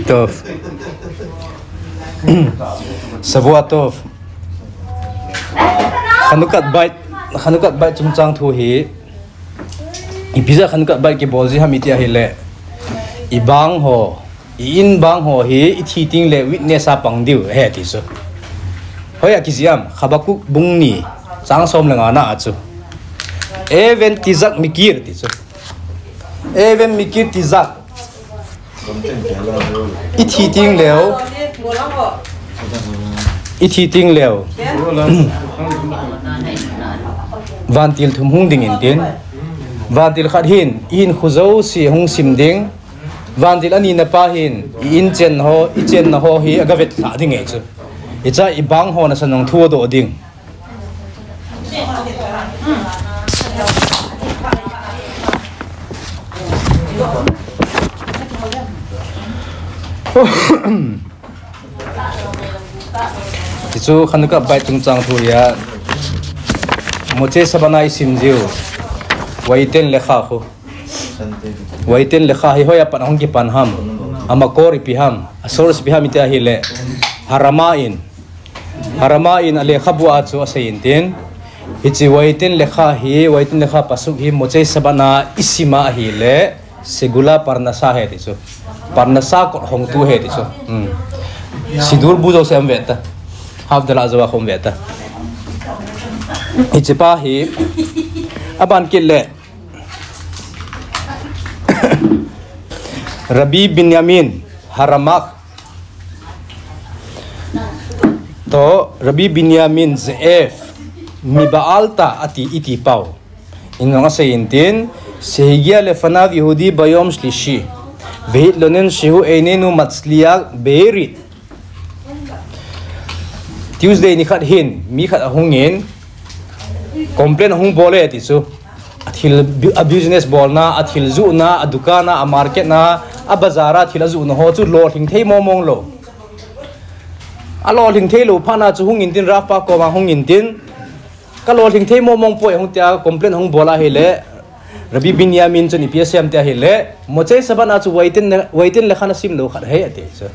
Tov. Savua tov. Hanukat bait chungchang thu hi. Ibiza hanukat bait ke bolji hamitia hele. Ibang ho, in bang ho hi ithi le witness a pangdiu he ti so. Hoya kisiam khabakuk bungni chang som langa na achu. Even tizak mikir ti so. Even mikir tizak. Ithi leo. Ithi leo. Vantil thum hung ding in tin. Vantil khat hin in khuzau si hung sim ding. Vantil ani na pa hin in chen ho I chen na ho hi agavet la ding e chu. Icha ibang ho na sanong thu do ding. Itu khanuka bait tungchang thu ya moche sabanai simjiu waiten lekha khu waiten lekha hi hoya pan hong ki pan ham amakor ipiham asors biham ita hile haramain ale khabwa chu aseintin ichi waiten lekha pasuk hi moche sabana isima hile segula parnasa he tisu parnasa ko hong tu he tisu sidur bujo sem veta half the lazawa khom veta ichipa hi aban kille Rabbi Binyamin haramak to Rabbi Binyamin zef mibaalta ati iti pau inga sayintin sehigia lefanav Yehudi bayom shlishi vehit lonen shehu einenu matsliak berit Tuesday ni khat hin mi khat hungin complain hung bole atisu athil a business bol na athil zu na adukana a market na a bazara thil zu na ho chu lo thing thei momong lo a lo thing thei lo phana chu hungin tin rafa ko ma hungin tin ka lo thing thei momong poi hung tia complain hung bola hele Rabbi Binyamin chu ni PSM tia hele moche sabana chu waitin lekhana sim lo khat he ate chu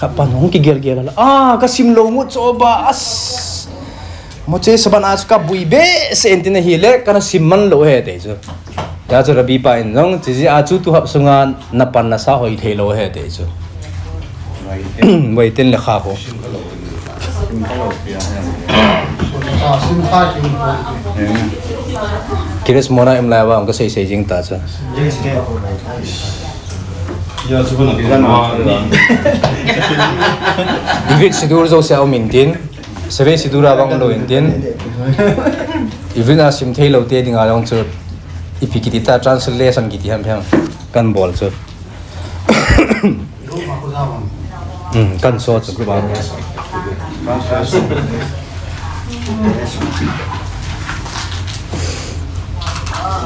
kapan hong ki gel kasim lo mu coba as moche saban as ka buibe sentin hile kana simman lo he te chu ya chu Rabbi pa in jong ji achu tu hap sunga napan na sa hoi thelo he te chu waitin le kha ko kiris mona em lawa ang ka sei jing ta cha ya sudah Ivit sidur zo sa mintin sebe sidur abang lo intin Ivit na sim thei lo te ding along chu ipikitita translation giti ham kan bol chu kan so chu ba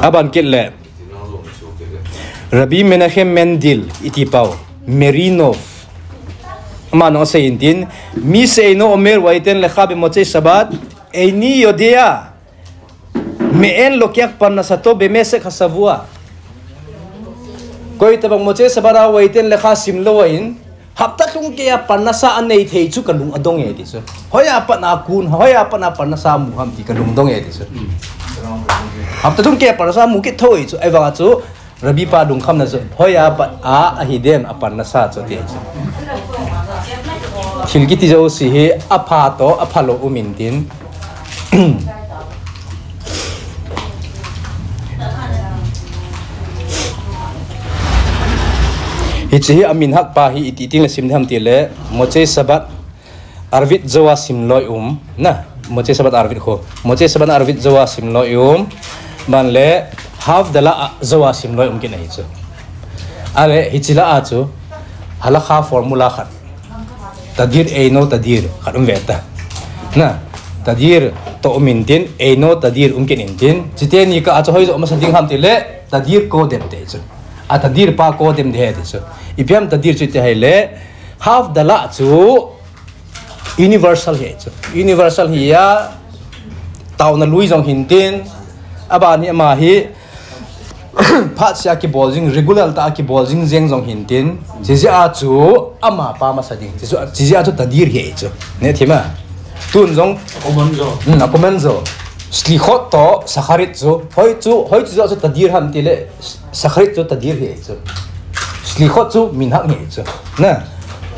aban kille Rabbi Menachem Mendel itipau Merinov mano seintin mi seino omer waiten lekhabe moche sabat eini yodea meen lokyak panna sato bemese khasavua koi tabang moche sabara waiten lekha simloin hapta tung ke panna sa anei thei chu kalung adong e tisu hoya pana kun hoya pana panna sa mu ham ti kalung dong e tisu hapta tung ke panna sa mu ke thoi chu aiwa chu Rabbi pa dung kham na zo hoya pa a ahidem apan na sa cho ti khilgiti jo si he apha to aphalo umintin hichi amin hak pa hi ititing sim dham ti le moche sabat arvit jawa sim loi na moche sabat arvit kho moche sabat arvit jawa sim loi man le half dala zawa sim loi umkin ai chu ale hichila a chu halakha formula khat tadir eino tadir khatum veta na tadir to umintin eino tadir umkin intin chiteni ka a chu hoi zo masanding ham tile tadir ko dem te chu a tadir pa ko dem de he chu ipiam tadir chu te hele half dala chu universal he chu universal hiya tauna lui jong hintin abani ma hi phát sia ki ball jing regular ta ki ball jing jeng jong hin tin ji a chu ama pa ma sa ding ji a chu ta dir he chu ne thima tun jong na comment zo slikhot to sakharit chu hoi chu ta dir ham ti le sakharit chu ta dir he chu slikhot chu min hak he chu na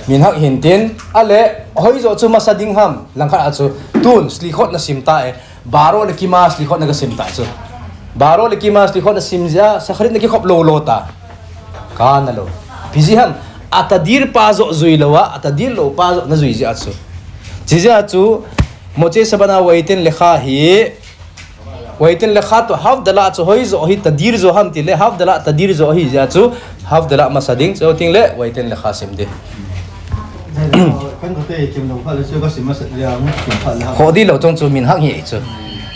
min hak hin tin ale hoi zo chu ma sa ding ham langkha chu tun slikhot na simta e baro le ki ma slikhot na ga simta chu baro le ki ma slikhot na simja sakharit na ki khop lo ta kana lo biziham atadir pa zo zuilawa atadir lo pa zo na zui ja chu jija chu moche sabana waitin lekha hi waitin lekha to half dala chu hoi zo hi tadir zo ham ti le half dala tadir zo hi ja chu half dala masading so ting le waitin lekha simde kan ko te kim lo phal se ko sim masat ya mu kim phal ha khodi lo tong chu min hak hi chu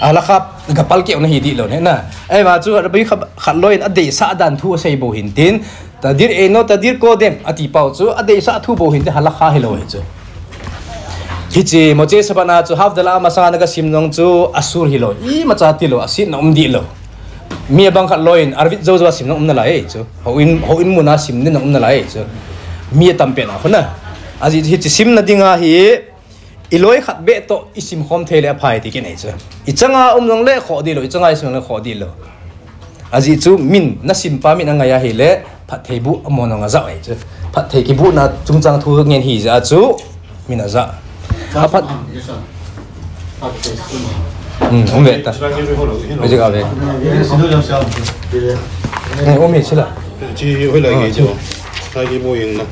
ala khap gapal ke na hi di lo ne na ai ma chu bi khat loin ade sa dan thu sei bo hin tin tadir eno tadir ko dem ati pau chu ade sa thu bo hin te hala kha hi lo hi chu hichi moche sabana chu half dala masana ga simnong chu asur hi lo I macha ti lo asin om di lo mi bang khat loin arvit zo zo simnong um na lai chu ho in muna sim ne um na lai chu mi tampe na khona aji hichi sim na dinga hi iloi khat be to isim khom thele phai ti ke nei chu ichanga umnong le kho di lo ichanga isim le kho di lo aji chu min na sim pa min anga ya hi le phat theibu amono nga za ai chu phat thei ki bu na chungchang thu ngen hi za chu min za apat về ta bây giờ về này ôm hết chưa là chỉ hồi lại cái chỗ hai cái mô hình này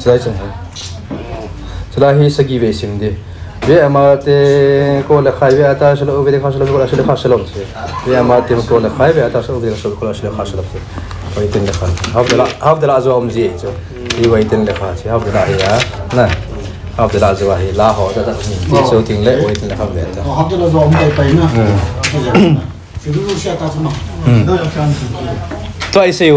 đây chẳng hạn đây hi sagi về sim đi về mà te cô là khai về ta sẽ về khai sẽ cô là sẽ khai sẽ lắm về mà te cô là khai về ta sẽ về cô là sẽ khai sẽ lắm vậy tên là khai học được là do ông gì chứ đi vậy tên là khai chứ học được là gì á nè học được là gì vậy la họ cho ta đi số tiền lệ vậy tên là học được ta học được là do ông tay tay na thì lúc xe ta chứ mà tôi sẽ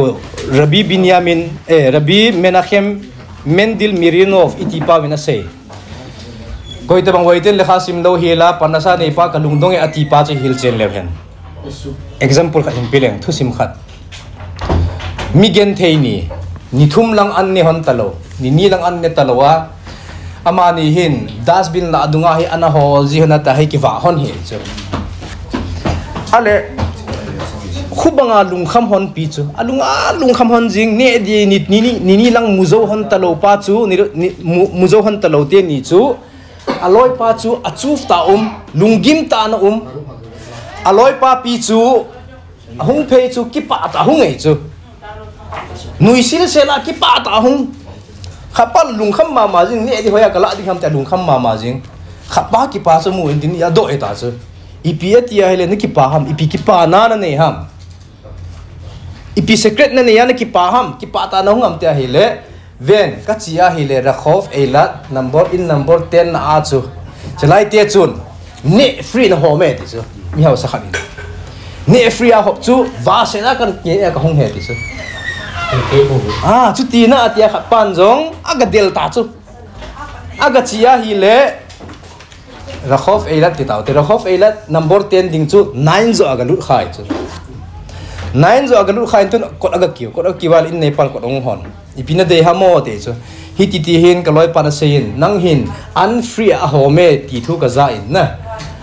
Rabbi Binyamin Rabbi Menachem Mendel Mirinov itipa vina say koi te bang vậy tên là khai sim lâu hila panasa này pa kalung dong atipa cho hil chen level example ka impileng thu sim khat migen theini ni thum lang an ni hon talo ni lang an ne talowa amani hin dustbin la adunga hi ana hol ji hona ta hi ki wa hon hi chu ale khubanga lung kham hon pi chu alunga lung kham hon jing ne di ni lang muzo hon talo pa chu ni muzo hon talo te ni chu aloi pa chu achuf ta lungim ta na aloi pa pi chu hung phe chu ki pa ta hung ei chu nuisil sela ki pa ta hung khapal lung kham ma jing ne di hoya kala di kham ta lung kham ma jing khapa ki pa chu mu din ya do eta chu ipi atia hele ne ki pa ham ipi ki pa na ne ham ipi secret na ne ya ne ki pa ta na hungam ta hele ven ka chia hele rakhov eilat number 10 na a chu chalai te chun ne free na ho me ti chu mi hau sa khanin ne free a hop chu va se na kan ke ka hong he ti chu chu ti na atia khat pan jong aga delta chu aga chia hele rakhov eilat ti taw te rakhov eilat number 10 ding chu 9 zo aga lut khai chu 9 zo aga lut khai tun kot aga kiwal in Nepal kot ong hon ipina de hamo te chu hi ti hin ka loi pana sein nang hin unfree a home ti thu ka za in na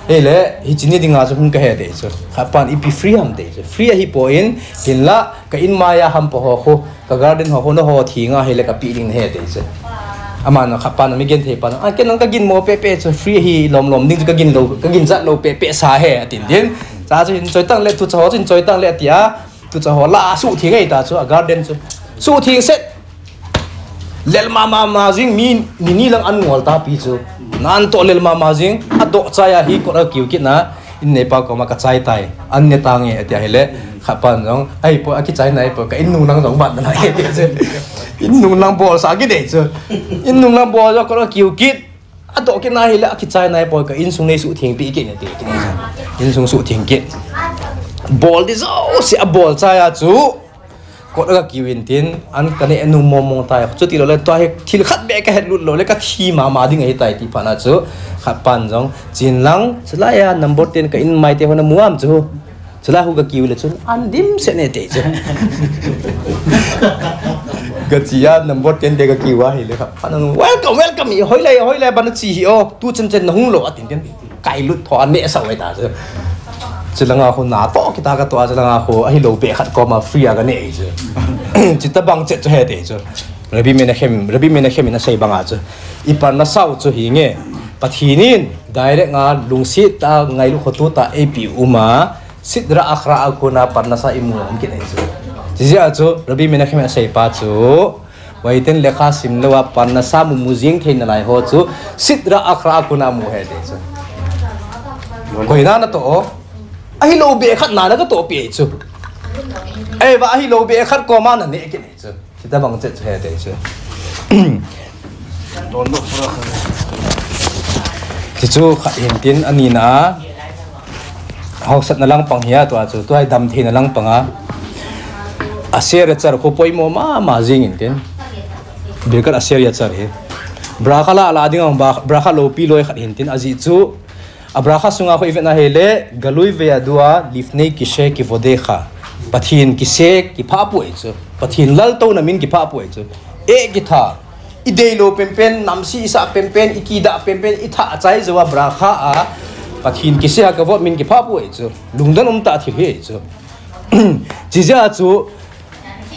hele hi chini dinga chu hun ka he de chu khapan ipi free ham de chu free hi po in hinla ka in maya ham po ho ka garden ho no ho thinga hele ka pi ding he de chu amana khapan mi gen the pa a ken nang ka gin mo pe chu free hi lom ding ka gin za lo pe sa he atin din cha chu in choi tang le tu cho chin choi tang le tia tu cho la su thi ngai ta chu a garden chu su thi set lel mama jing ni lang an ngol ta pi chu nan to lel mama jing a do cha ya hi ko ra kiu ki na in Nepal ko ma ka chai tai an ne tang e tia hele khapan jong ai po a ki chai nai po ka in nu nang jong bat na he che in nu nang bol sa ki de chu in nu nang bol jo ko ra kiu ki a do ki na hele a ki chai nai po ka in sung nei su thing pi ki ne ti ki in sung su thing ki bol di zo si a bol cha ya chu ko ga kiwin tin an kane enu momong tai chu ti lo le to he thil khat be ka het lut lo le ka thi ma ding ai tai ti pana chu khat pan jong chin lang chla ya number 10 ka in mai te hona muam chu chula hu ga kiu le chun an dim se ne te chu ga chia number 10 de ga kiu wa hi le kha welcome hoi lai ban chi hi o tu chen chen hung lo atin ten kai lut tho an ne sa wai ta chu chilanga khu na to kita ka to chilanga khu a hi lo be khat ko ma free ga ne chu chita bang che he te chu rabi mena khem na sei banga chu ipan na sau chu hi nge pathinin direct nga lungsi ta ngai lu khotu ta ap uma sidra akhra akuna parnasa imu amkin ai chu jia chu rabi mena khem sei pa chu waiten lekha simlewa parnasa mu mujing thein lai ho chu sidra akhra akuna mu he de chu koina na to ai lo be khat na na ka to pe chu ai ba ai lo be khat ko ma na ne ke ne chu kita bang che he de chu don do pura chu chu kha tin ani na hau sat na lang pang hiya to chu to ai dam the na lang panga aser char ko poi mo ma jing in tin birkat aser ya char he brakhala ala ding ang brakha lo pi loi khat hin tin aji chu abrakha sunga ko event na hele galui ve adua lifnei kishe ki vodekha pathin kise ki pha pu chu pathin lal to na min ki pha pu chu e ki tha idei lo pempen namsi isa pempen ikida pempen itha achai zawa brakha a pathin kise ka vo min ki pha pu chu lungdan ta thil he chu jija chu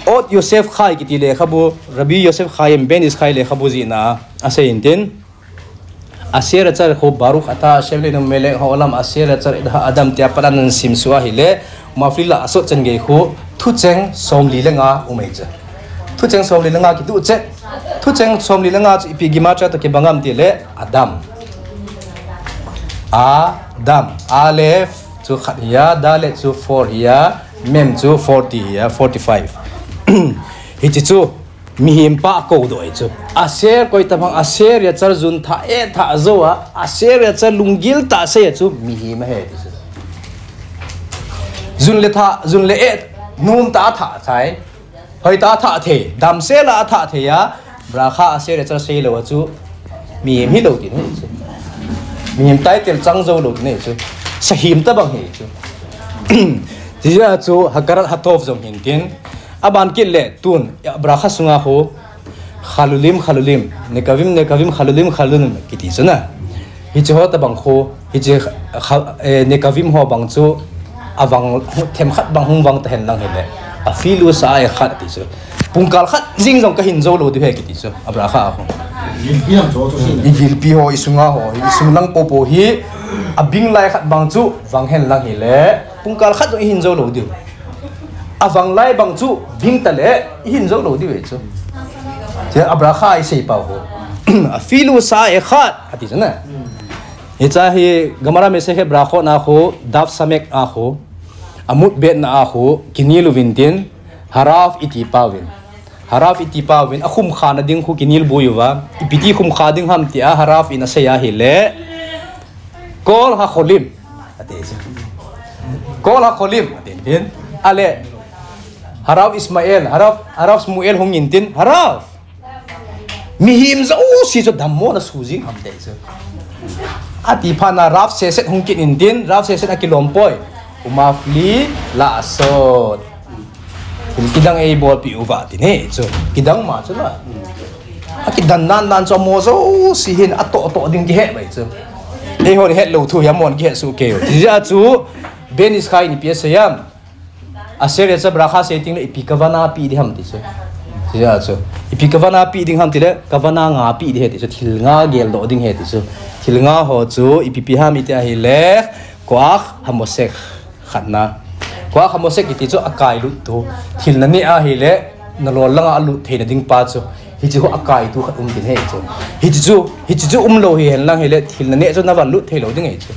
ot Yosef khai ki ti le khabu Rabbi Yosef khai ben is khai le khabu zina ase inten asera char kho baruch ata shemle no mele holam asera char adam tia paran sim suwa hile mafrila aso chenge khu thu cheng somli lenga umeja thu cheng somli lenga ki tu che thu cheng somli lenga chi pi gi ma cha to ke bangam ti le adam alef chu khat ya dalet chu 4 hiya mem chu 40 hiya 45 hichi chu mihim pa ko do chu aser koi tamang aser ya char jun tha e tha zowa aser ya char lungil ta se chu mihim he jun le e num ta tha chai hoi ta tha the dam se la tha the ya brakha aser ya char se lo chu mihim hi lo ti ne chu mihim tai tel chang zo lo ne chu sahim ta bang he chu jia chu hakarat hatov jong hin tin aban kille tun brakha sunga ho khalulim nekavim khalulim kiti chana hi chu ta bang kho hi che nekavim ho bang chu awang them khat bang hung wang ta hen lang hele a filu sa ai khat ti chu pungkal khat jing jong ka hin zo lo di he kiti chu abrakha ho i vil pi ho isunga ho isung lang popo hi abing lai khat bang chu wang hen lang hele pungkal khat jong hin zo lo di avang lai bang chu bing tale hin zo lo di we chu je abrakha ai sei pa ho a filu sa e khat ati jana he cha hi gamara me se he brakho na ho daf samek a ho amut bet na a ho kinilu vintin haraf iti pawin akhum khana ding khu kinil boyuwa ipiti khum kha ding ham ti a haraf ina se ya hi le kol ha kholim ati kol ha kholim ati tin ale haraf Ismail haraf Smuel hong intin haraf mihim za si so dammo na sujing ham te so ati phana raf seset hong kin intin raf seset akilompoi umafli la asot kidang e bol pi uva tin he so kidang ma so la akidan nan so mo so sihin ato ding ki he bai so e ho he lo thu yamon ki he su ke ja chu benis khai ni piesayam aser ya brakha setting le ipikavana pi di ham ti so ja so ipikavana pi ding ham ti le kavana nga pi di he ti so thil nga gel do ding he ti so thil nga ho chu ipipi ham ite hi le kwak hamosek khatna kwak hamosek ti chu akai lu tu thil na ni a hi le na lo langa alu theina ding pa chu hi chu akai tu khatum din he chu hi chu lo hi hen lang hi le thil na ne chu na van lu thelo ding he chu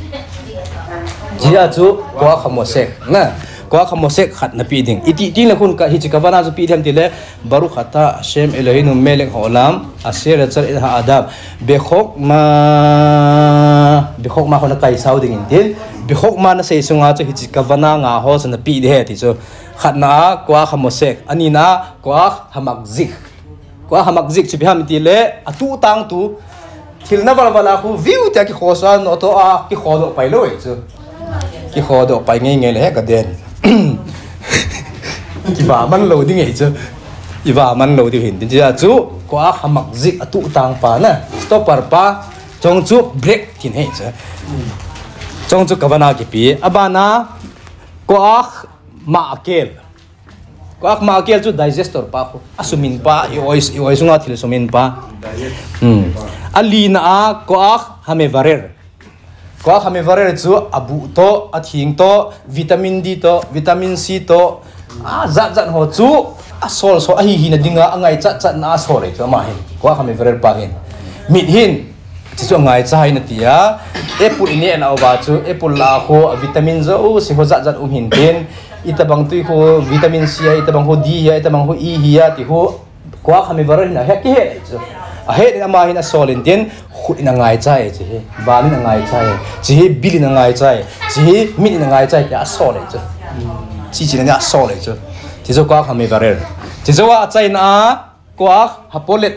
ja chu kwak hamosek na kwa khamosek khat na pi ding iti la khun ka hi chikavana zu pi them tile baru khata shem elohim melek holam aser char ha adab bekhok ma khona kai sau ding intil bekhok ma na sei sunga chu hi chikavana nga ho na pi de he ti chu khatna kwa khamosek ani na kwa hamakzik chu bi ham tile atu tang tu thilna wala khu view ta ki khosa no to a ki khodo pai lo chu cái kho độ phải nghe lẽ cả đèn cái bà man lâu đi nghe chứ cái bà man lâu thì hiện thì giờ chú có hàm mặc dịch tụ tàng phá nè stopper pa trong chú break thì hết chứ trong chú kavana cái pi abana có ma kel có ma kel chú digester pa ko asumin pa ioi sunga thil sumin pa alina có hame varer có hame varer chú abu to athing to vitamin D to vitamin C to zat zat ho chú sol so hi hi na dinga angai chat na so le chu ma hin ko hame varer pa hin mit hin chu ngai chai na tia apple ni na wa chu apple la ho vitamin zo si ho zat hin ten itabang tu ho vitamin C ya itabang ho D ya itabang ho E ya ti ho ko hame varer na he ki he chu a he na ma hin a sol in ten khu na ngai chai chi ba min na ngai chai chi bil na ngai chai chi mit na ngai chai ya so le chu chi na so le chu thì cho qua hàm varer thì cho qua chai na qua hapolet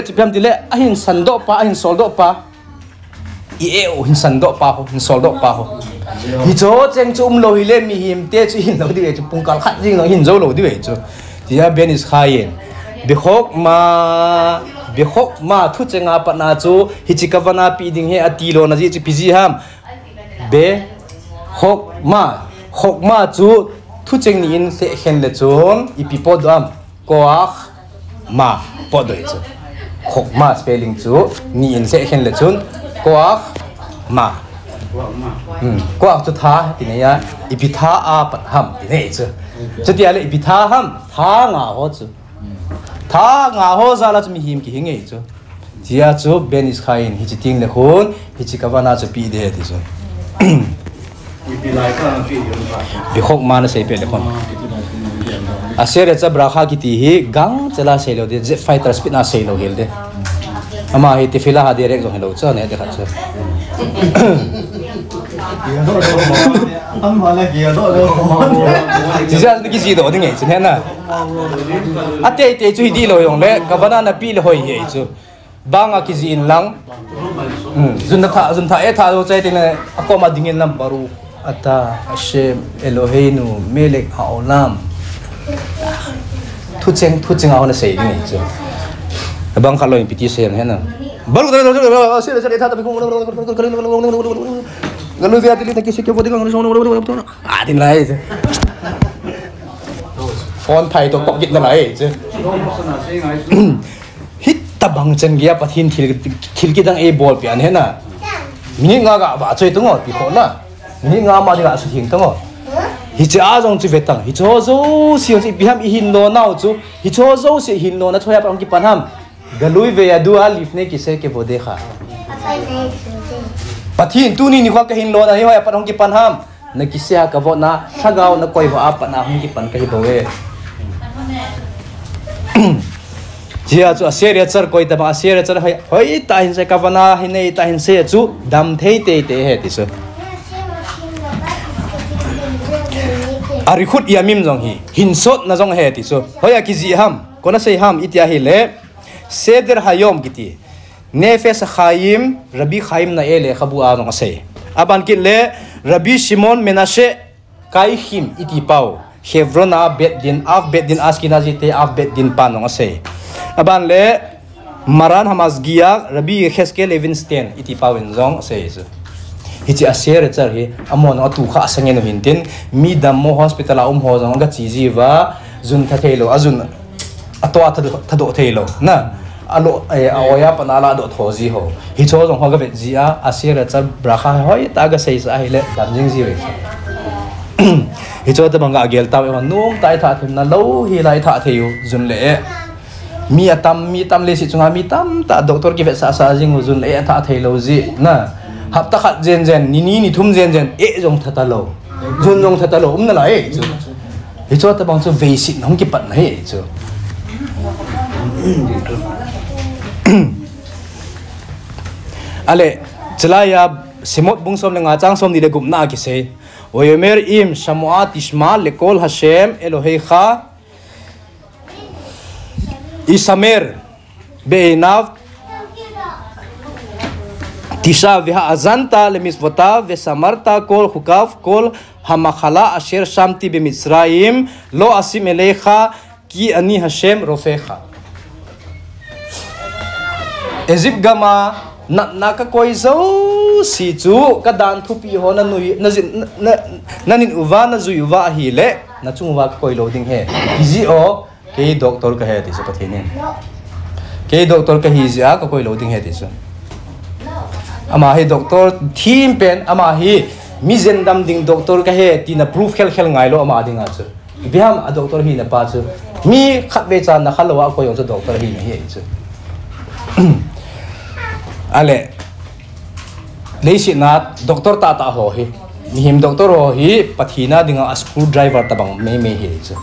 thì phim thì lệ ahin sando pa ahin soldo pa eo hin sando pa ho hin soldo pa ho thì cho cheng chum lo hi le mi him te chu hin lo di chu pungkal khat jing lo hin zo lo di ve chu thì ya ben is khayen bikhok ma thu chenga pa na chu hi chikavana pi ding he atilo na ji chi piji ham be khok ma chu thu cheng ni in se khen le chon ipipod am koach ma podoi chu khok ma spelling chu ni in se khen le chon koach ma koach chu tha ti ne ya ipitha a pat ham ti ne chu chu ti ale ipitha ham tha nga ho chu tha nga ho za la chu mi him ki hinge chu tia chu ben is khain hi chi ting le khon hi chi kawana chu pi de ti chu bi khok ma na sei pe le kon asere cha brakha ki ti hi gang chela sei lo de jet fighter speed na sei lo gel de ama hi ti fila ha direct zo hello cha ne de khat cha am wala kia do ji ja ki ji do de nge chen na ate te chu hi di lo yong le ka bana na pi le hoi he chu banga ki ji in lang zun tha e tha do chai te ne akoma dingel nam baru ata Hashem Eloheinu melek haolam thu cheng a na sei ni chu bang khalo in piti sen he na baru se tha ta bi galu dia tili taki sikyo bodi gang din lai chu phone thai to pocket na lai chu hit tabang chen gia pathin thil ki dang e ball pian he na mini nga ga ba choi tungo ti ko na mini nga ma ga su thing tungo hi cha jong chu vetang hi cho zo si si biham i hin lo nau chu hi cho zo si hin lo na thoya pang ki panham galui ve ya dua lifne ki se ke bode kha pathin tu ni kha ka hin lo na hi hoya panhong ki panham na ki sia ka vo na thagao na koi ho apa na hong ki pan ka hi bowe Jia chu aseria char koi ta ba aseria char hoi ta hin se kavana hin nei ta hin se chu dam thei te he ti so ari khut yamim jong hi hin sot na jong he ti so hoya ki ji ham kona sei ham itia hi le seder hayom kiti nefes khaim rabi khaim na ele khabu a jong sei aban ki le rabi shimon menashe kai him iti pau hevrona bet din askinazi te af bet din pan jong sei aban le maran hamasgia rabi kheske levinstein iti pawin zong says hichi aser char hi amon atu kha sange no hintin mi dammo hospital ho zong ga chi jiwa zun tha thelo azun atwa thado thelo na alo aoya panala do thoji ho hi cho zong ho ga bet jia aser char brakha hoi ta ga sei sa hi le damjing ji re hi cho ta banga gel ta wa num tai tha thim na lo hi lai tha theyu zun le mi tam le si chunga mi tam ta doctor ki sa jing uzun e tha thailo ji na hapta khat jen ni thum jen e jong thata lo jun jong thata lo na lai chu hi cho ta bang chu ve si hong ki pat na he chu ale chalaya simot bungsom le nga chang som ni le gup na ki se oyemer im shamuat ismail lekol hashem elohei kha Isamer beinav Tisha viha azanta lemisvota vesamarta kol hukav kol hamakhala asher shamti b'Mitzrayim lo asim elecha ki ani Hashem rofecha. Ezip gama naka koi zo si chu kadan thupi ho na nui na nin uva na zui uva hile na chung uva koi loading he izi o ke doctor ka he ti sa pathinin ke doctor ka hi ja ka koi loading he ti sa ama hi doctor team pen ama hi mi zendam ding doctor ka he ti na proof khel khel ngai lo ama ding a chu biham a doctor hi na pa chu mi khat be chan na khalawa ko yong chu doctor hi na hi chu ale leisi na doctor ta ho hi mihim doctor ho hi pathina dinga a screw driver tabang me hi chu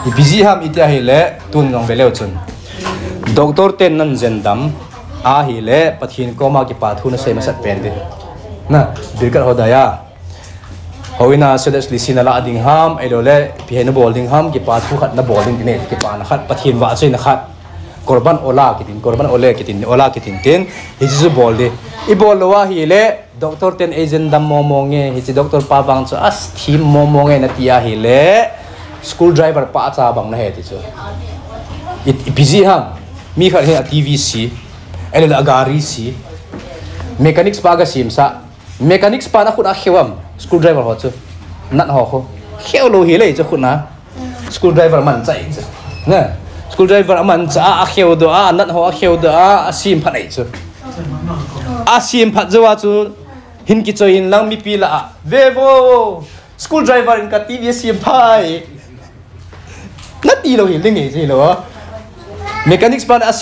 i busy ham itia hi le tun nong beleu chun doctor ten nan zendam a hi le pathin koma ki pathu na sei masat pen de na birkat hodaya hoina sedes lisina la ading ham elole pihena bowling ham ki pathu khat na bowling ne ki pa na khat pathin wa chei na khat korban ola kitin ola kitin ten hisu bol de I bol wa hi le doctor ten agent dam momonge hi doctor pa bang chu as thim momonge na tia hi le school driver pa cha bang na he ti chu it busy ham mi khat he tvc ele agari si mechanics pa ga sim sa mechanics pa na khut a khewam school driver ho chu nat ho kho kheu lo hi le chu khut na school driver man chai chu na school driver aman cha a kheu do a nat ho a kheu do a sim phanai chu a sim phat zawa chu hin ki choin lang mi pila vevo school driver in ka tv sim phai na ti lo hi le nge ji lo mechanics pan a